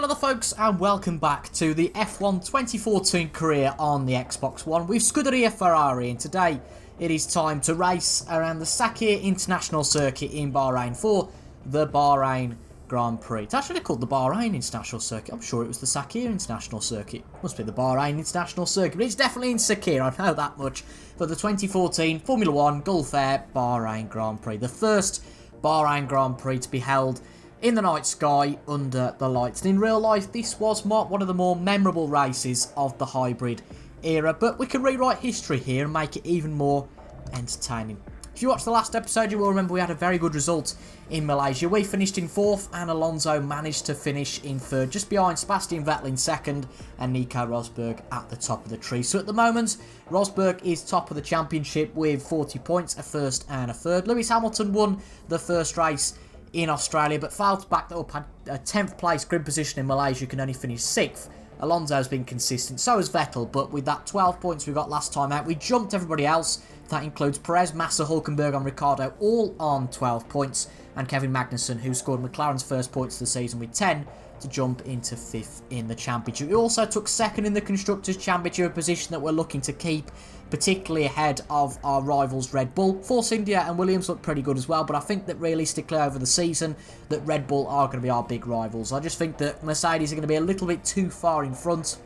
Hello there folks and welcome back to the F1 2014 career on the Xbox One with Scuderia Ferrari, and today it is time to race around the Sakir International Circuit in Bahrain for the Bahrain Grand Prix. It's actually called the Bahrain International Circuit. I'm sure it was the Sakir International Circuit. Must be the Bahrain International Circuit, but it's definitely in Sakir, I know that much, for the 2014 Formula 1 Gulf Air Bahrain Grand Prix. The first Bahrain Grand Prix to be held in the night sky under the lights. And in real life, this was one of the more memorable races of the hybrid era, but we can rewrite history here and make it even more entertaining. If you watched the last episode, you will remember we had a very good result in Malaysia. We finished in 4th and Alonso managed to finish in 3rd, just behind Sebastian Vettel in 2nd and Nico Rosberg at the top of the tree. So at the moment, Rosberg is top of the championship with 40 points, a 1st and a 3rd. Lewis Hamilton won the first race in Australia, but failed to back that up, had a 10th place grid position in Malaysia, can only finish 6th. Alonso's been consistent, so has Vettel, but with that 12 points we got last time out, we jumped everybody else. That includes Perez, Massa, Hulkenberg and Ricciardo, all on 12 points, and Kevin Magnussen, who scored McLaren's first points of the season with 10, to jump into 5th in the championship. We also took 2nd in the Constructors' Championship, a position that we're looking to keep, particularly ahead of our rivals Red Bull. Force India and Williams look pretty good as well, but I think that realistically over the season that Red Bull are going to be our big rivals. I just think that Mercedes are going to be a little bit too far in front.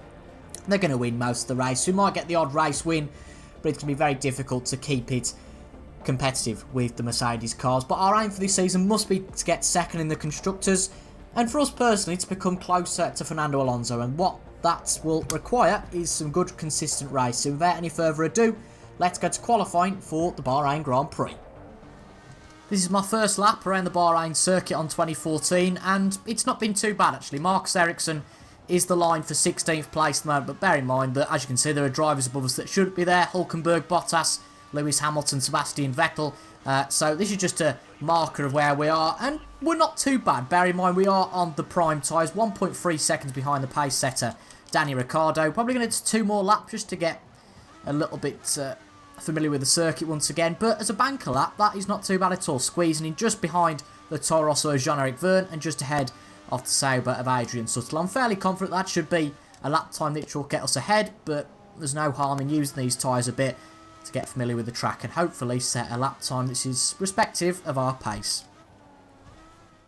They're going to win most of the race. We might get the odd race win, but it's going to be very difficult to keep it competitive with the Mercedes cars. But our aim for this season must be to get 2nd in the Constructors, and for us personally to become closer to Fernando Alonso, and what that will require is some good consistent racing. Without any further ado, let's go to qualifying for the Bahrain Grand Prix. This is my first lap around the Bahrain circuit on 2014, and it's not been too bad actually. Marcus Ericsson is the line for 16th place at the moment, but bear in mind that, as you can see, there are drivers above us that shouldn't be there. Hulkenberg, Bottas, Lewis Hamilton, Sebastian Vettel. So this is just a marker of where we are, and we're not too bad. Bear in mind we are on the prime tyres, 1.3 seconds behind the pace setter Danny Ricciardo. Probably going to do 2 more laps just to get a little bit familiar with the circuit once again, but as a banker lap that is not too bad at all, squeezing in just behind the Toro Rosso of Jean-Eric Vergne and just ahead of the Sauber of Adrian Sutil. I'm fairly confident that should be a lap time that will get us ahead, but there's no harm in using these tyres a bit to get familiar with the track and hopefully set a lap time that is respective of our pace.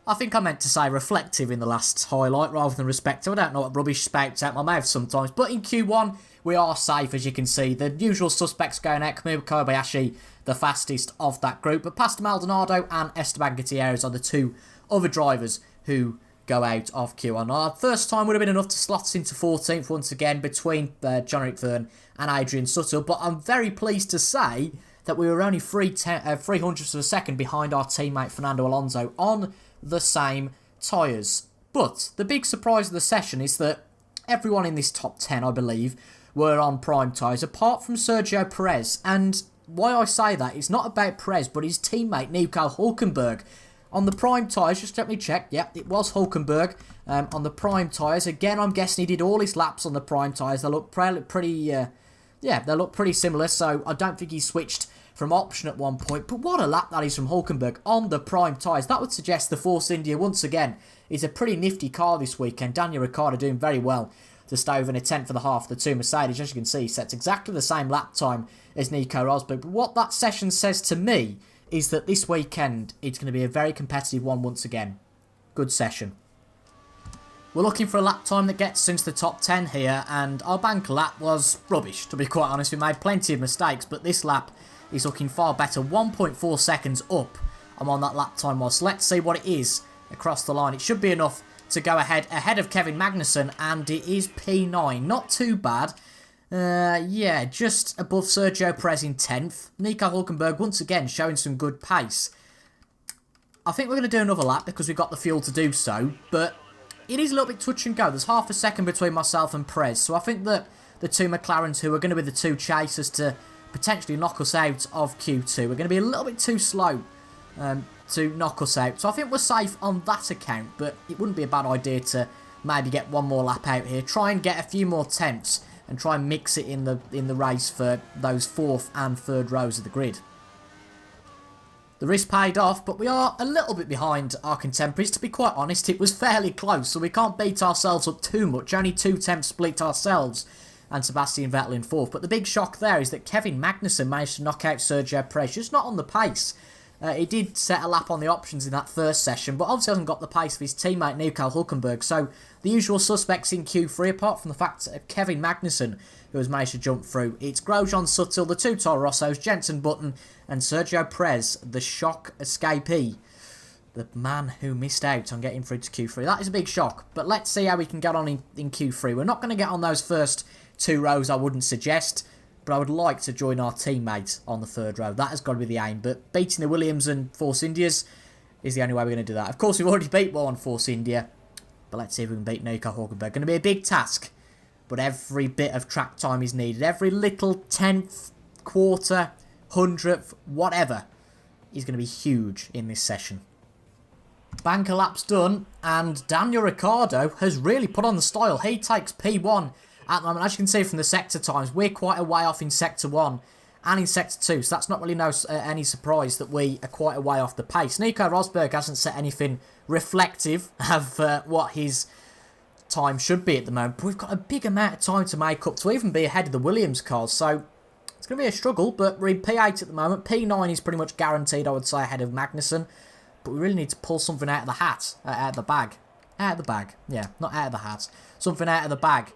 I think I meant to say reflective in the last highlight rather than respective. I don't know what rubbish spouts out my mouth sometimes, but in Q1 we are safe, as you can see. The usual suspects going out. Kamui Kobayashi, the fastest of that group, but Pastor Maldonado and Esteban Gutierrez are the 2 other drivers who go out of Q1. Our first time would have been enough to slot us into 14th once again between Jean-Eric Vergne and Adrian Sutil, but I'm very pleased to say that we were only 300ths of a second behind our teammate Fernando Alonso on the same tyres. But the big surprise of the session is that everyone in this top 10, I believe, were on prime tyres apart from Sergio Perez, and why I say that is not about Perez but his teammate Nico Hulkenberg. On the prime tyres, just let me check, yep, it was Hulkenberg on the prime tyres. Again, I'm guessing he did all his laps on the prime tyres. They look pretty similar, so I don't think he switched from option at one point. But what a lap that is from Hulkenberg on the prime tyres. That would suggest the Force India, once again, is a pretty nifty car this weekend. Daniel Ricciardo doing very well to stay within a 10th of the half of the 2 Mercedes. As you can see, he sets exactly the same lap time as Nico Rosberg. But what that session says to me is that this weekend it's going to be a very competitive one once again. Good session. We're looking for a lap time that gets us into the top 10 here, and our banker lap was rubbish, to be quite honest. We made plenty of mistakes, but this lap is looking far better. 1.4 seconds up I'm on that lap time was. So let's see what it is across the line. It should be enough to go ahead of Kevin Magnussen, and it is P9. Not too bad. Yeah, just above Sergio Perez in 10th. Nico Hulkenberg once again showing some good pace. I think we're going to do another lap because we've got the fuel to do so, but it is a little bit touch and go. There's half a second between myself and Perez, so I think that the 2 McLarens, who are going to be the 2 chasers to potentially knock us out of Q2, are going to be a little bit too slow to knock us out. So I think we're safe on that account, but it wouldn't be a bad idea to maybe get one more lap out here, try and get a few more tenths and try and mix it in the race for those 4th and 3rd rows of the grid. The risk paid off, but we are a little bit behind our contemporaries. To be quite honest, it was fairly close, so we can't beat ourselves up too much. Only 2 temps split ourselves and Sebastian Vettel in 4th. But the big shock there is that Kevin Magnussen managed to knock out Sergio Perez, just not on the pace. He did set a lap on the options in that first session, but obviously hasn't got the pace of his teammate Nico Hülkenberg. So the usual suspects in Q3, apart from the fact of Kevin Magnussen, who has managed to jump through. It's Grosjean, Suttil, the 2 Toro Rossos, Jenson Button, and Sergio Perez, the shock escapee. The man who missed out on getting through to Q3. That is a big shock, but let's see how we can get on in Q3. We're not going to get on those first 2 rows, I wouldn't suggest, but I would like to join our teammates on the 3rd row. That has got to be the aim, but beating the Williams and Force Indias is the only way we're going to do that. Of course, we've already beat one Force India, but let's see if we can beat Nico Hülkenberg. Going to be a big task, but every bit of track time is needed. Every little 10th, quarter, 100th, whatever, is going to be huge in this session. Banker lap's done, and Daniel Ricciardo has really put on the style. He takes P1 at the moment. As you can see from the sector times, we're quite a way off in Sector 1 and in Sector 2, so that's not really any surprise that we are quite a way off the pace. Nico Rosberg hasn't set anything reflective of what his time should be at the moment, but we've got a big amount of time to make up to even be ahead of the Williams cars, so it's going to be a struggle, but we're in P8 at the moment. P9 is pretty much guaranteed, I would say, ahead of Magnussen, but we really need to pull something out of the hat, out of the bag. Out of the bag, yeah, not out of the hat. Something out of the bag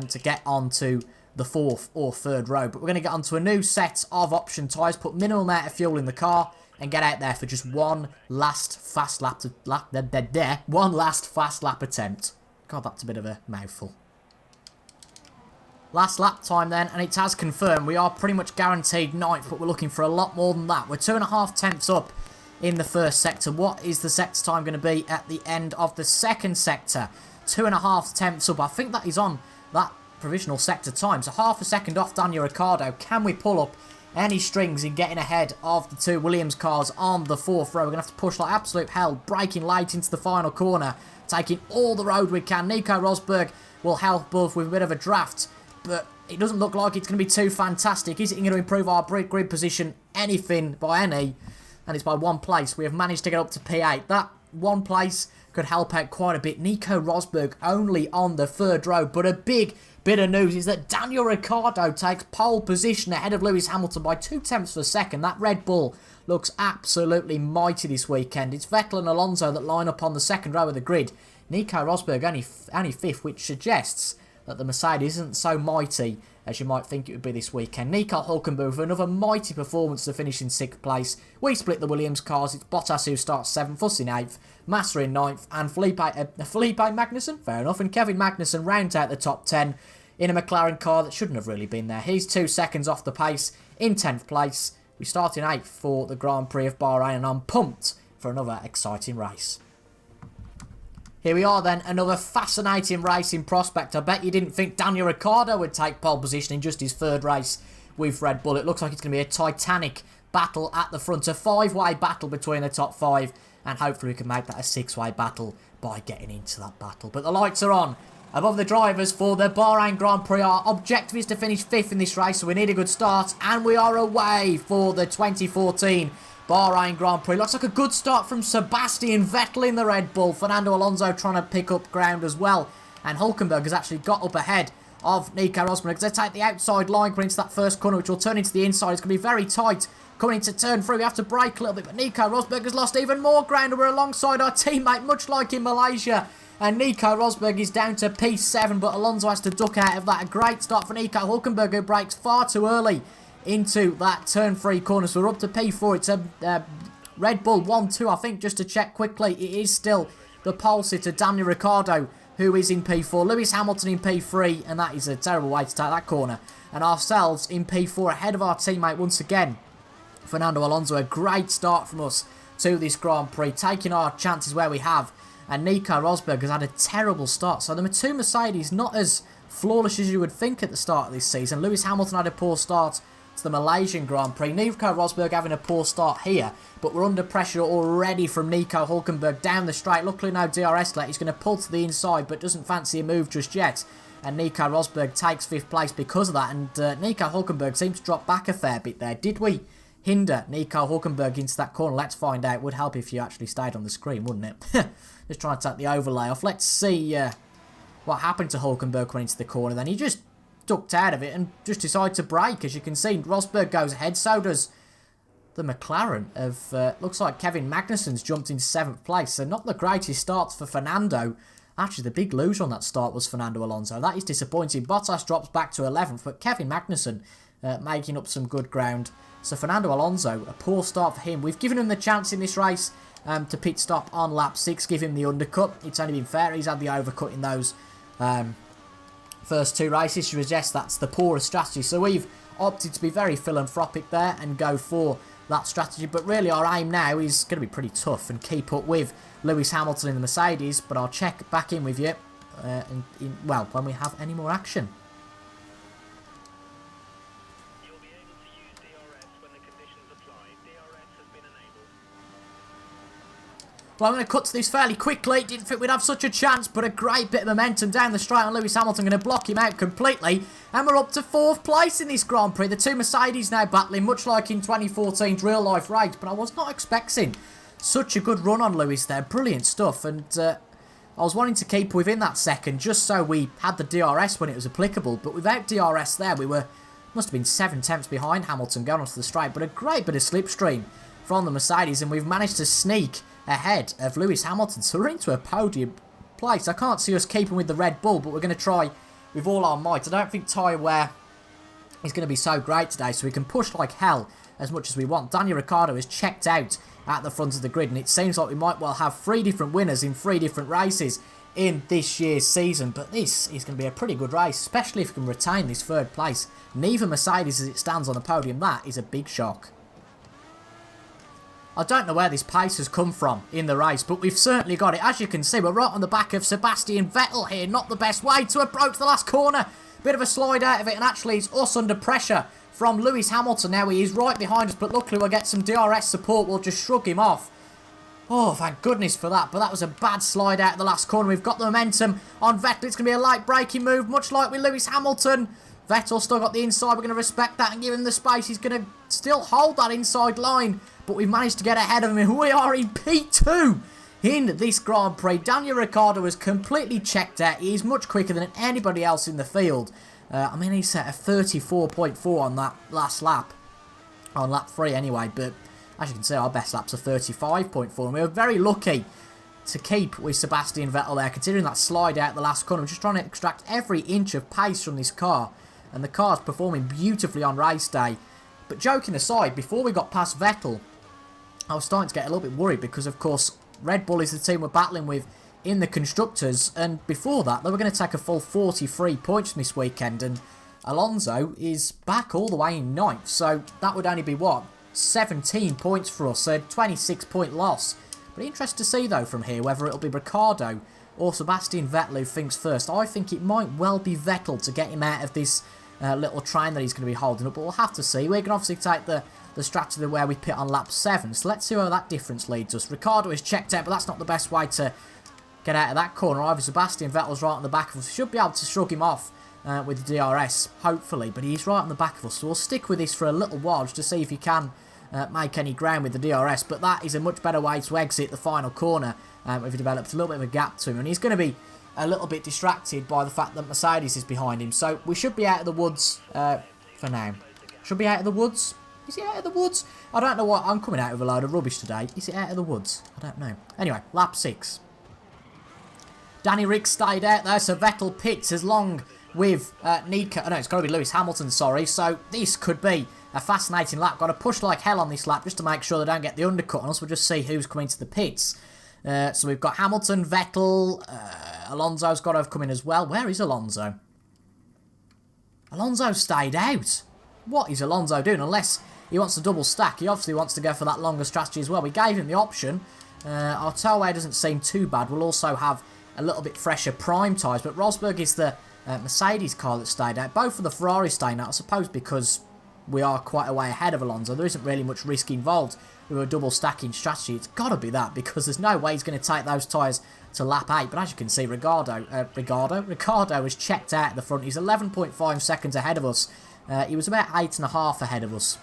to get onto the 4th or 3rd row. But we're going to get onto a new set of option tyres, put minimal amount of fuel in the car, and get out there for just one last fast lap attempt. God, that's a bit of a mouthful. Last lap time then, and it has confirmed we are pretty much guaranteed 9th, but we're looking for a lot more than that. We're 2.5 tenths up in the first sector. What is the sector time going to be at the end of the second sector? 2.5 tenths up. I think that is on that provisional sector time. So half a second off Daniel Ricciardo. Can we pull up any strings in getting ahead of the 2 Williams cars on the 4th row? We're going to have to push like absolute hell, braking late into the final corner, taking all the road we can. Nico Rosberg will help us with a bit of a draft, but it doesn't look like it's going to be too fantastic. Is it going to improve our grid position anything by any? And it's by 1 place. We have managed to get up to P8. That 1 place could help out quite a bit. Nico Rosberg only on the 3rd row, but a big bit of news is that Daniel Ricciardo takes pole position ahead of Lewis Hamilton by 2 tenths per second. That Red Bull looks absolutely mighty this weekend. It's Vettel and Alonso that line up on the 2nd row of the grid. Nico Rosberg only 5th, which suggests that the Mercedes isn't so mighty as you might think it would be this weekend. Nico Hülkenberg with another mighty performance to finish in 6th place. We split the Williams cars. It's Bottas who starts 7th, Fuss in 8th, Massa in 9th, and Felipe Magnussen, fair enough, and Kevin Magnussen rounds out the top 10 in a McLaren car that shouldn't have really been there. He's 2 seconds off the pace in 10th place. We start in 8th for the Grand Prix of Bahrain, and I'm pumped for another exciting race. Here we are then, another fascinating race in prospect. I bet you didn't think Daniel Ricciardo would take pole position in just his 3rd race with Red Bull. It looks like it's going to be a titanic battle at the front, a 5-way battle between the top 5, and hopefully we can make that a 6-way battle by getting into that battle. But the lights are on above the drivers for the Bahrain Grand Prix. Our objective is to finish 5th in this race, so we need a good start, and we are away for the 2014 Bahrain Grand Prix. Looks like a good start from Sebastian Vettel in the Red Bull. Fernando Alonso trying to pick up ground as well. And Hülkenberg has actually got up ahead of Nico Rosberg because they take the outside line coming into that first corner, which will turn into the inside. It's going to be very tight coming into turn 3. We have to brake a little bit, but Nico Rosberg has lost even more ground, and we're alongside our teammate, much like in Malaysia. And Nico Rosberg is down to P7, but Alonso has to duck out of that. A great start for Nico Hülkenberg, who brakes far too early into that turn 3 corner. So we're up to P4. It's a Red Bull 1-2, I think, just to check quickly. It is still the pole sitter, Daniel Ricciardo, who is in P4. Lewis Hamilton in P3, and that is a terrible way to take that corner. And ourselves in P4 ahead of our teammate once again, Fernando Alonso. A great start from us to this Grand Prix, taking our chances where we have. And Nico Rosberg has had a terrible start. So the 2 Mercedes not as flawless as you would think at the start of this season. Lewis Hamilton had a poor start to the Malaysian Grand Prix. Nico Rosberg having a poor start here, but we're under pressure already from Nico Hülkenberg down the straight. Luckily no DRS let. He's going to pull to the inside, but doesn't fancy a move just yet. And Nico Rosberg takes 5th place because of that. And Nico Hülkenberg seems to drop back a fair bit there. Did we hinder Nico Hulkenberg into that corner? Let's find out. Would help if you actually stayed on the screen, wouldn't it? Just trying to take the overlay off. Let's see what happened to Hulkenberg coming into the corner then. He just ducked out of it and just decided to brake. As you can see, Rosberg goes ahead. So does the McLaren of, looks like Kevin Magnussen's jumped into 7th place. So not the greatest starts for Fernando. Actually, the big loser on that start was Fernando Alonso. That is disappointing. Bottas drops back to 11th, but Kevin Magnussen making up some good ground. So Fernando Alonso, a poor start for him. We've given him the chance in this race to pit stop on lap 6, give him the undercut. It's only been fair. He's had the overcut in those first 2 races. To suggest that's the poorest strategy. So we've opted to be very philanthropic there and go for that strategy. But really our aim now is going to be pretty tough and keep up with Lewis Hamilton in the Mercedes. But I'll check back in with you well, when we have any more action. You'll be able to use DRS when the conditions apply. DRS has been enabled. Well, I'm going to cut to this fairly quickly. Didn't think we'd have such a chance, but a great bit of momentum down the straight on Lewis Hamilton. Going to block him out completely. And we're up to 4th place in this Grand Prix. The 2 Mercedes now battling, much like in 2014's real-life race. But I was not expecting such a good run on Lewis there. Brilliant stuff. And I was wanting to keep within that second just so we had the DRS when it was applicable. But without DRS there, we must have been 7 tenths behind Hamilton going onto the straight. But a great bit of slipstream from the Mercedes. And we've managed to sneak ahead of Lewis Hamilton. So we're into a podium place. I can't see us keeping with the Red Bull, but we're going to try with all our might. I don't think tyre wear is going to be so great today, so we can push like hell as much as we want. Daniel Ricciardo is checked out at the front of the grid, and it seems like we might well have 3 different winners in 3 different races in this year's season. But this is going to be a pretty good race, especially if we can retain this 3rd place. Neither Mercedes as it stands on the podium. That is a big shock. I don't know where this pace has come from in the race, but we've certainly got it. As you can see, we're right on the back of Sebastian Vettel here. Not the best way to approach the last corner. Bit of a slide out of it, and actually it's us under pressure from Lewis Hamilton. Now he is right behind us, but luckily we'll get some DRS support. We'll just shrug him off. Oh, thank goodness for that. But that was a bad slide out of the last corner. We've got the momentum on Vettel. It's going to be a light braking move, much like with Lewis Hamilton. Vettel still got the inside. We're going to respect that and give him the space. He's going to still hold that inside line. But we've managed to get ahead of him. We are in P2 in this Grand Prix. Daniel Ricciardo is completely checked out. He is much quicker than anybody else in the field. I mean, he set a 34.4 on that last lap. On lap 3 anyway. But as you can see, our best lap's a 35.4. And we were very lucky to keep with Sebastian Vettel there. Considering that slide out the last corner. We're just trying to extract every inch of pace from this car. And the car's performing beautifully on race day. But joking aside, before we got past Vettel, I was starting to get a little bit worried because, of course, Red Bull is the team we're battling with in the Constructors. And before that, they were going to take a full 43 points from this weekend. And Alonso is back all the way in 9th. So that would only be, what, 17 points for us. So a 26-point loss. But interesting to see, though, from here, whether it'll be Ricciardo or Sebastian Vettel who thinks first. I think it might well be Vettel to get him out of this little train that he's going to be holding up. But we'll have to see. We can obviously take the strategy where we pit on lap 7. So let's see where that difference leads us. Ricciardo is checked out, but that's not the best way to get out of that corner either. Sebastian Vettel's right on the back of us. We should be able to shrug him off with the DRS, hopefully. But he's right on the back of us. So we'll stick with this for a little while just to see if he can make any ground with the DRS. But that is a much better way to exit the final corner if he develops a little bit of a gap to him. And he's going to be a little bit distracted by the fact that Mercedes is behind him. So we should be out of the woods for now. Should be out of the woods. Is it out of the woods? I don't know what. I'm coming out with a load of rubbish today. Is it out of the woods? I don't know. Anyway, lap 6. Danny Rick stayed out there, so Vettel pits as long with Nico. Oh, no, it's got to be Lewis Hamilton, sorry. So this could be a fascinating lap. Got to push like hell on this lap just to make sure they don't get the undercut on us. We'll just see who's coming to the pits. So we've got Hamilton, Vettel, Alonso's got to have come in as well. Where is Alonso? Alonso stayed out. What is Alonso doing? Unless he wants to double stack. He obviously wants to go for that longer strategy as well. We gave him the option. Our tailway doesn't seem too bad. We'll also have a little bit fresher prime tyres. But Rosberg is the Mercedes car that stayed out. Both of the Ferrari staying out, I suppose, because we are quite a way ahead of Alonso. There isn't really much risk involved with a double stacking strategy. It's got to be that, because there's no way he's going to take those tyres to lap 8. But as you can see, Ricciardo was checked out at the front. He's 11.5 seconds ahead of us. He was about 8.5 ahead of us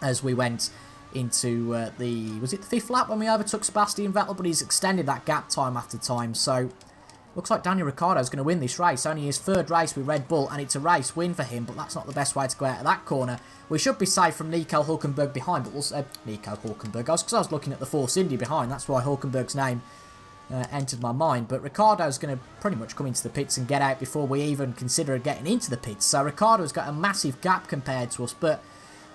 as we went into was it the 5th lap when we overtook Sebastian Vettel, but he's extended that gap time after time. So looks like Daniel Ricciardo's going to win this race. Only his 3rd race with Red Bull, and it's a race win for him, but that's not the best way to go out of that corner. We should be safe from Nico Hülkenberg behind, but also Nico Hülkenberg, because I was looking at the Force India behind, that's why Hülkenberg's name entered my mind. But Ricciardo's going to pretty much come into the pits and get out before we even consider getting into the pits. So Ricciardo's got a massive gap compared to us, but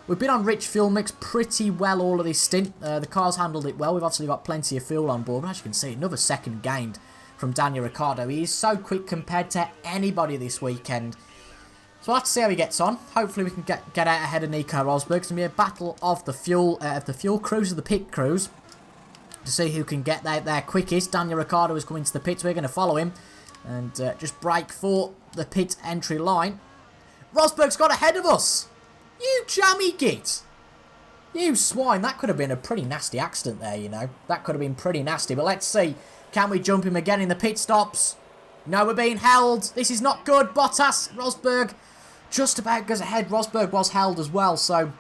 we've been on rich fuel mix pretty well all of this stint. The car's handled it well. We've obviously got plenty of fuel on board. But as you can see, another second gained from Daniel Ricciardo. He is so quick compared to anybody this weekend. So we'll have to see how he gets on. Hopefully we can get out ahead of Nico Rosberg. It's going to be a battle of the fuel crews, of the pit crews, to see who can get out there quickest. Daniel Ricciardo is coming to the pits. We're going to follow him and just brake for the pit entry line. Rosberg's got ahead of us. You jammy git. You swine. That could have been a pretty nasty accident there, you know. That could have been pretty nasty. But let's see. Can we jump him again in the pit stops? No, we're being held. This is not good. Bottas, Rosberg, just about goes ahead. Rosberg was held as well, so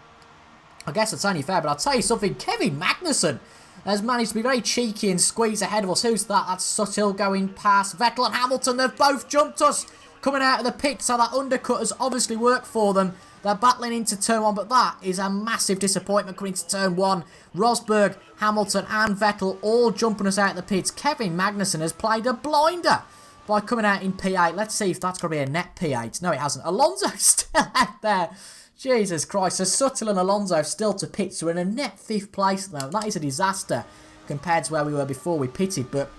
I guess it's only fair. But I'll tell you something. Kevin Magnussen has managed to be very cheeky and squeeze ahead of us. Who's that? That's Suttle going past Vettel and Hamilton. They've both jumped us coming out of the pit, so that undercut has obviously worked for them. They're battling into turn 1, but that is a massive disappointment coming into turn 1. Rosberg, Hamilton and Vettel all jumping us out of the pits. Kevin Magnussen has played a blinder by coming out in P8. Let's see if that's going to be a net P8. No, it hasn't. Alonso's still out there. Jesus Christ. So Suttle and Alonso still to pit. So we're in a net 5th place now. That is a disaster compared to where we were before we pitted. But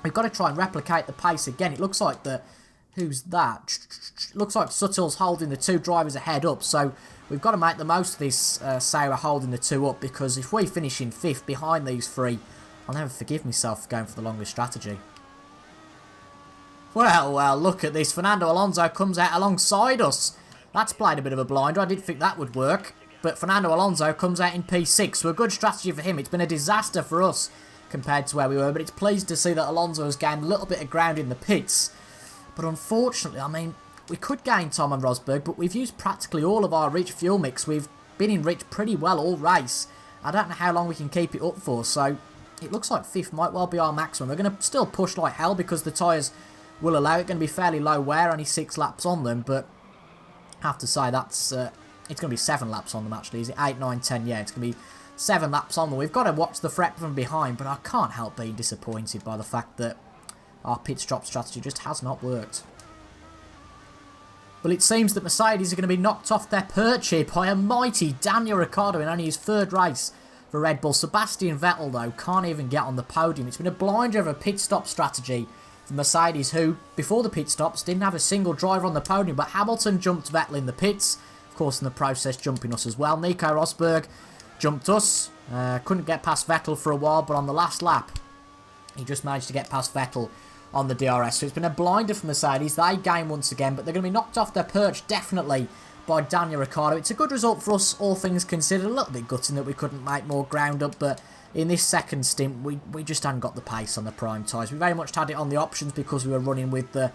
we've got to try and replicate the pace again. It looks like the... Who's that? Looks like Suttle's holding the 2 drivers ahead up, so we've got to make the most of this, say we're holding the 2 up, because if we finish in 5th behind these 3, I'll never forgive myself for going for the longest strategy. Well, look at this. Fernando Alonso comes out alongside us. That's played a bit of a blinder. I didn't think that would work, but Fernando Alonso comes out in P6, so a good strategy for him. It's been a disaster for us compared to where we were, but it's pleased to see that Alonso has gained a little bit of ground in the pits. But unfortunately, I mean, we could gain time on Rosberg, but we've used practically all of our rich fuel mix. We've been in rich pretty well all race. I don't know how long we can keep it up for, so it looks like 5th might well be our maximum. We're going to still push like hell because the tyres will allow it. Going to be fairly low wear, only 6 laps on them, but I have to say that's it's going to be 7 laps on them actually. Is it 8, 9, 10? Yeah, it's going to be 7 laps on them. We've got to watch the threat from behind, but I can't help being disappointed by the fact that our pit stop strategy just has not worked. Well, it seems that Mercedes are going to be knocked off their perch here by a mighty Daniel Ricciardo in only his 3rd race for Red Bull. Sebastian Vettel, though, can't even get on the podium. It's been a blinder of a pit stop strategy for Mercedes, who, before the pit stops, didn't have a single driver on the podium. But Hamilton jumped Vettel in the pits, of course, in the process jumping us as well. Nico Rosberg jumped us. Couldn't get past Vettel for a while, but on the last lap, he just managed to get past Vettel on the DRS. So it's been a blinder for Mercedes. They gain once again, but they're going to be knocked off their perch definitely by Daniel Ricciardo. It's a good result for us, all things considered. A little bit gutting that we couldn't make more ground up, but in this second stint, we just hadn't got the pace on the prime tyres. We very much had it on the options because we were running with the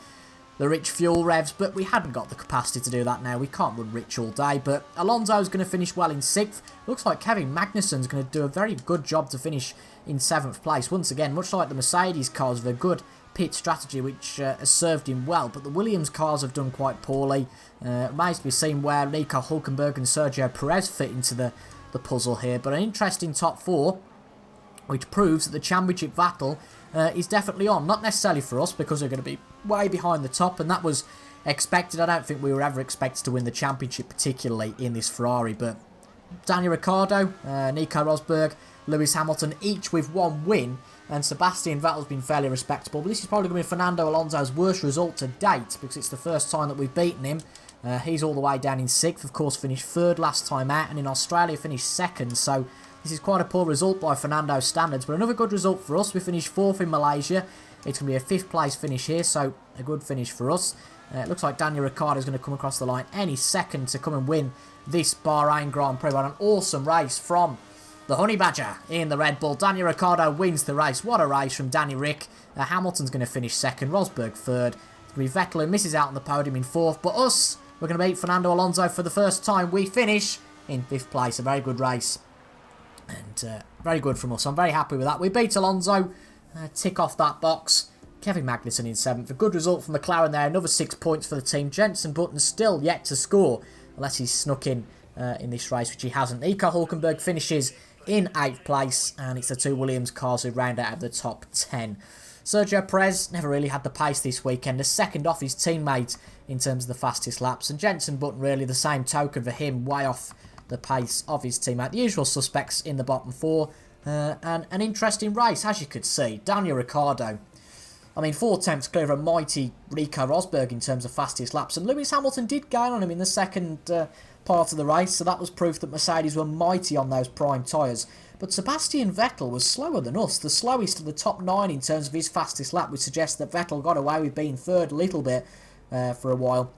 rich fuel revs, but we hadn't got the capacity to do that now. We can't run rich all day, but Alonso's going to finish well in 6th. Looks like Kevin Magnussen's going to do a very good job to finish in 7th place. Once again, much like the Mercedes cars with a good pit strategy which has served him well, but the Williams cars have done quite poorly. Remains to be seen where Nico Hülkenberg and Sergio Perez fit into the puzzle here, but an interesting top 4 which proves that the championship battle is definitely on. Not necessarily for us because we're going to be way behind the top, and that was expected. I don't think we were ever expected to win the championship particularly in this Ferrari, but Daniel Ricciardo, Nico Rosberg, Lewis Hamilton, each with 1 win, and Sebastian Vettel's been fairly respectable. But this is probably going to be Fernando Alonso's worst result to date because it's the first time that we've beaten him. He's all the way down in 6th, of course finished 3rd last time out, and in Australia finished 2nd, so this is quite a poor result by Fernando's standards, but another good result for us. We finished 4th in Malaysia. It's going to be a 5th place finish here, so a good finish for us. It looks like Daniel Ricciardo is going to come across the line any second to come and win this Bahrain Grand Prix. What an awesome race from the Honey Badger in the Red Bull. Daniel Ricciardo wins the race. What a race from Danny Rick. Hamilton's going to finish 2nd, Rosberg 3rd. It's going to be Vettel who misses out on the podium in 4th, but us, we're going to beat Fernando Alonso for the first time. We finish in 5th place. A very good race. And very good from us. I'm very happy with that. We beat Alonso. Tick off that box. Kevin Magnussen in 7th. A good result from McLaren there. Another 6 points for the team. Jenson Button still yet to score. Unless he's snuck in this race, which he hasn't. Nico Hulkenberg finishes in 8th place. And it's the 2 Williams cars who round out of the top 10. Sergio Perez never really had the pace this weekend. The second off his teammate in terms of the fastest laps. And Jenson Button really the same token for him. Way off the pace of his teammate. The usual suspects in the bottom 4. And an interesting race, as you could see. Daniel Ricciardo. I mean, 4 attempts clear of a mighty Nico Rosberg in terms of fastest laps. And Lewis Hamilton did gain on him in the second part of the race. So that was proof that Mercedes were mighty on those prime tyres. But Sebastian Vettel was slower than us. The slowest of the top 9 in terms of his fastest lap, which suggests that Vettel got away with being 3rd a little bit for a while.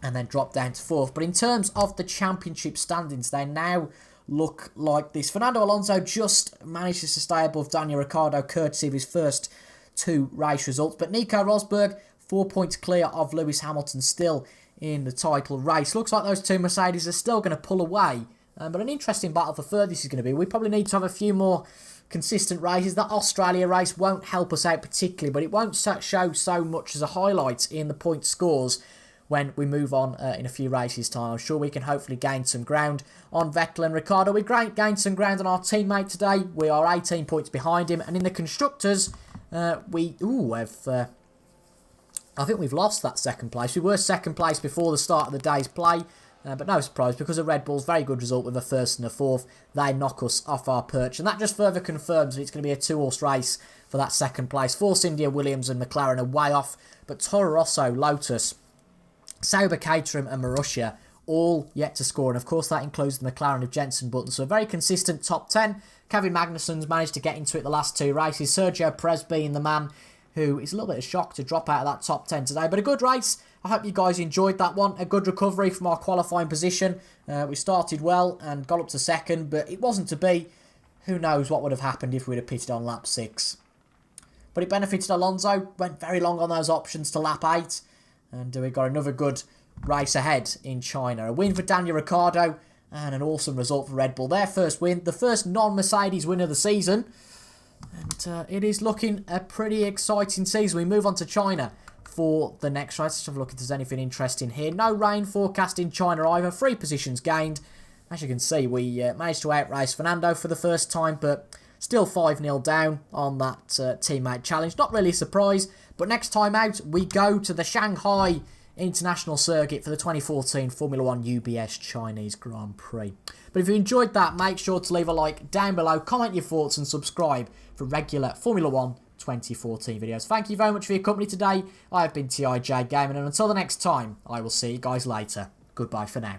And then dropped down to 4th. But in terms of the championship standings, they now look like this. Fernando Alonso just manages to stay above Daniel Ricciardo, courtesy of his first 2 race results. But Nico Rosberg, 4 points clear of Lewis Hamilton, still in the title race. Looks like those 2 Mercedes are still going to pull away. But an interesting battle for third this is going to be. We probably need to have a few more consistent races. That Australia race won't help us out particularly, but it won't show so much as a highlight in the point scores when we move on in a few races' time. I'm sure we can hopefully gain some ground on Vettel and Ricciardo. We gained some ground on our teammate today. We are 18 points behind him. And in the Constructors, I think we've lost that 2nd place. We were 2nd place before the start of the day's play. But no surprise, because of Red Bull's very good result with a 1st and a 4th, they knock us off our perch. And that just further confirms that it's going to be a 2-horse race for that 2nd place. Force India, Williams and McLaren are way off. But Toro Rosso, Lotus, Sauber, Caterham and Marussia all yet to score. And of course that includes the McLaren of Jenson Button. So a very consistent top 10. Kevin Magnussen's managed to get into it the last 2 races. Sergio Perez being the man who is a little bit of shock to drop out of that top 10 today. But a good race. I hope you guys enjoyed that one. A good recovery from our qualifying position. We started well and got up to 2nd, but it wasn't to be. Who knows what would have happened if we'd have pitted on lap 6. But it benefited Alonso. Went very long on those options to lap 8. And we got another good race ahead in China. A win for Daniel Ricciardo and an awesome result for Red Bull. Their first win, the first non-Mercedes win of the season. And it is looking a pretty exciting season. We move on to China for the next race. Let's have a look if there's anything interesting here. No rain forecast in China either. 3 positions gained. As you can see, we managed to outrace Fernando for the first time, but still 5-0 down on that teammate challenge. Not really a surprise, but next time out, we go to the Shanghai International Circuit for the 2014 Formula 1 UBS Chinese Grand Prix. But if you enjoyed that, make sure to leave a like down below, comment your thoughts and subscribe for regular Formula 1 2014 videos. Thank you very much for your company today. I have been TIJ Gaming, and until the next time, I will see you guys later. Goodbye for now.